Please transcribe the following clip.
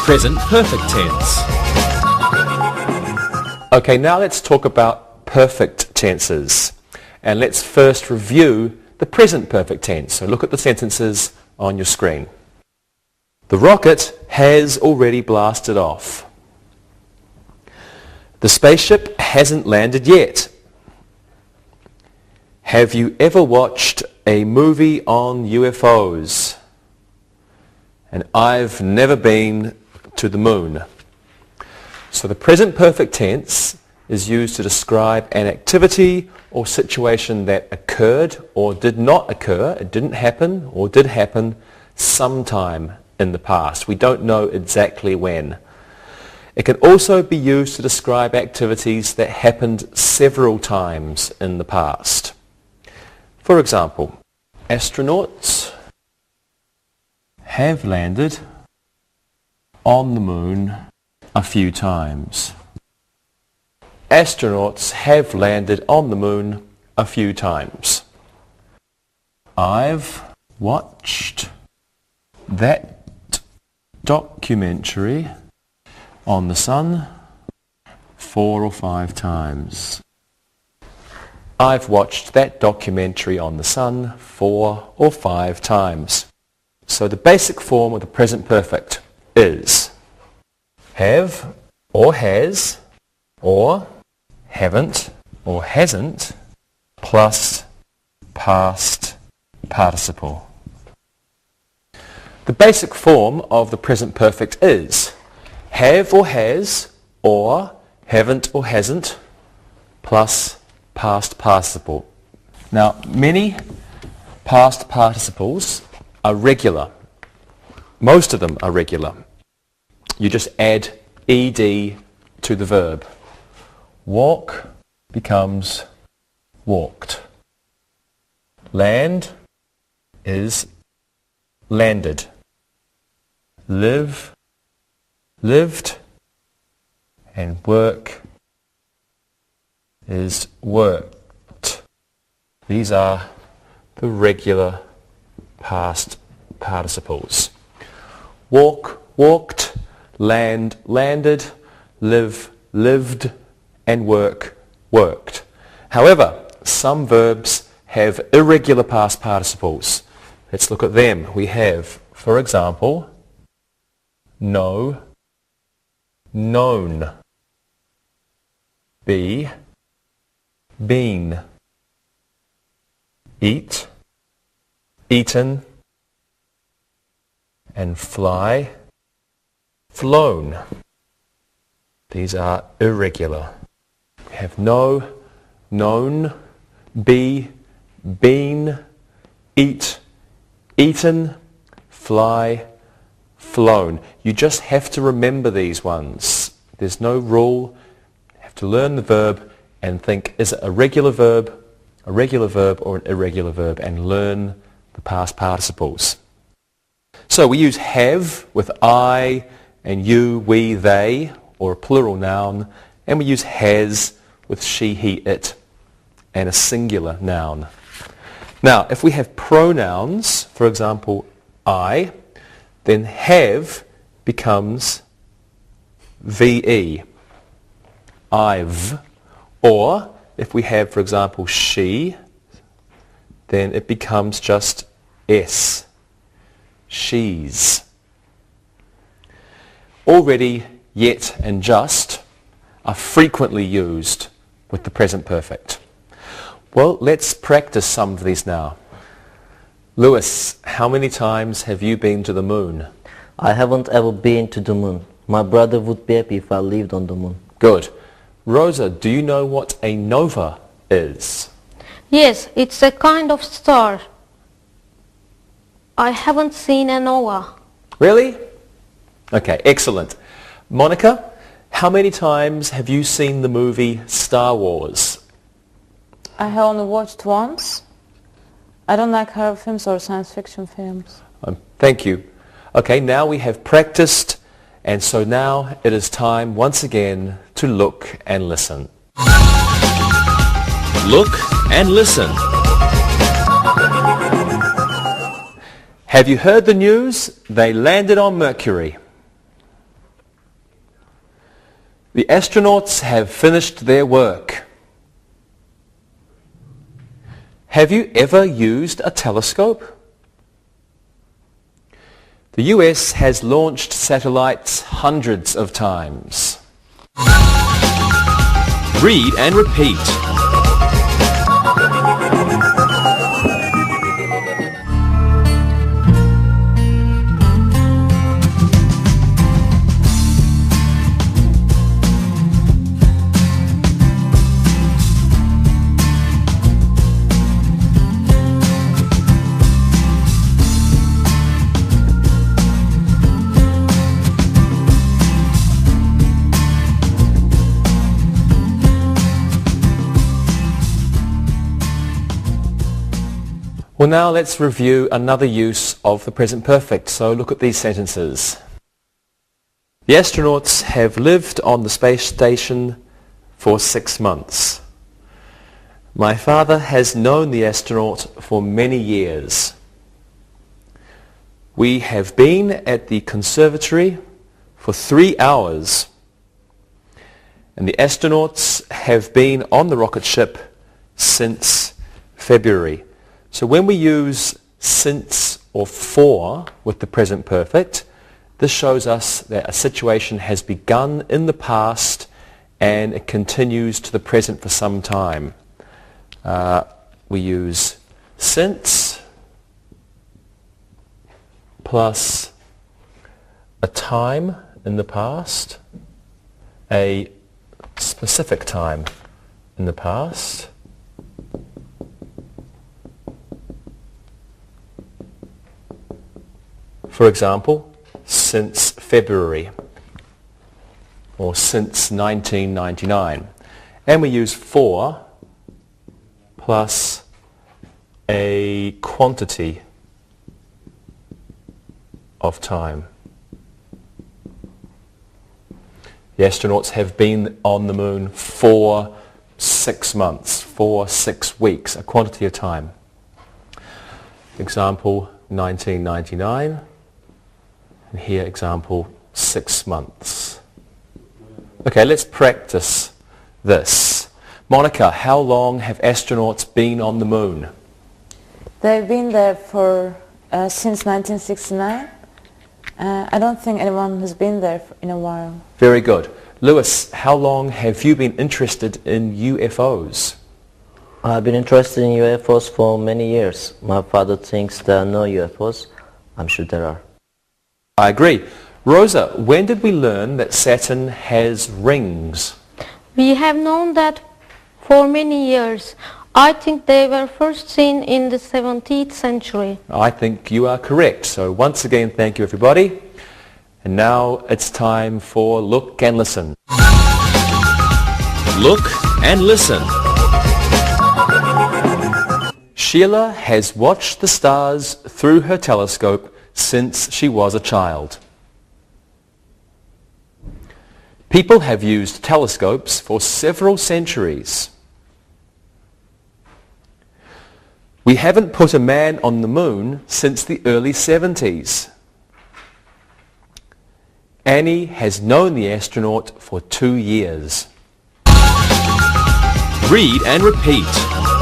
Present perfect tense. Okay, now let's talk about perfect tenses. And let's first review the present perfect tense. So look at the sentences on your screen. The rocket has already blasted off. The spaceship hasn't landed yet. Have you ever watched a movie on UFOs? And I've never been to the moon. So the present perfect tense is used to describe an activity or situation that occurred or did not occur. It didn't happen or did happen sometime in the past. We don't know exactly when. It can also be used to describe activities that happened several times in the past. For example, astronauts have landed on the moon a few times. Astronauts have landed on the moon a few times. I've watched that documentary on the sun 4 or 5 times. I've watched that documentary on the sun 4 or 5 times. So the basic form of the present perfect is have or has or haven't or hasn't plus past participle. The basic form of the present perfect is have or has or haven't or hasn't plus past participle. Now, many past participles are regular. Most of them are regular. You just add ed to the verb. Walk becomes walked. Land is landed. Live, lived. And work is worked. These are the regular past participles. Walk, walked. Land, landed. Live, lived. And work, worked. However, some verbs have irregular past participles. Let's look at them. We have, for example, know, known, be, been, eat, eaten, and fly, flown. These are irregular. We have know, known, be, been, eat, eaten, fly, flown. You just have to remember these ones. There's no rule. You have to learn the verb and think, is it a regular verb or an irregular verb, and learn the past participles. So we use have with I and you, we, they, or a plural noun, and we use has with she, he, it, and a singular noun. Now, if we have pronouns, for example, I, then have becomes VE, I've. Or if we have, for example, she, then it becomes just S, she's. Already, yet, and just are frequently used with the present perfect. Well, let's practice some of these now. Lewis, how many times have you been to the moon? I haven't ever been to the moon. My brother would be happy if I lived on the moon. Good. Rosa, do you know what a nova is? Yes, it's a kind of star. I haven't seen a Nova. Really? Okay, excellent. Monica, how many times have you seen the movie Star Wars? I have only watched once. I don't like horror films or science fiction films. Thank you. Okay, now we have practiced, and so now it is time once again to look and listen. Look and listen. Have you heard the news? They landed on Mercury. The astronauts have finished their work. Have you ever used a telescope? The US has launched satellites hundreds of times. Read and repeat. Well, now let's review another use of the present perfect. So look at these sentences. The astronauts have lived on the space station for 6 months. My father has known the astronaut for many years. We have been at the conservatory for 3 hours. And the astronauts have been on the rocket ship since February. So when we use since or for with the present perfect, this shows us that a situation has begun in the past and it continues to the present for some time. We use since plus a time in the past, a specific time in the past, for example, since February or since 1999. And we use for plus a quantity of time. The astronauts have been on the moon for 6 months, for 6 weeks, a quantity of time. Example 1999. And here, example, 6 months. Okay, let's practice this. Monica, how long have astronauts been on the moon? They've been there for since 1969. I don't think anyone has been there in a while. Very good. Lewis, how long have you been interested in UFOs? I've been interested in UFOs for many years. My father thinks there are no UFOs. I'm sure there are. I agree. Rosa, when did we learn that Saturn has rings? We have known that for many years. I think they were first seen in the 17th century. I think you are correct. So once again, thank you everybody. And now it's time for Look and Listen. Look and listen. Sheila has watched the stars through her telescope since she was a child. People have used telescopes for several centuries. We haven't put a man on the moon since the early 70s. Annie has known the astronaut for 2 years. Read and repeat.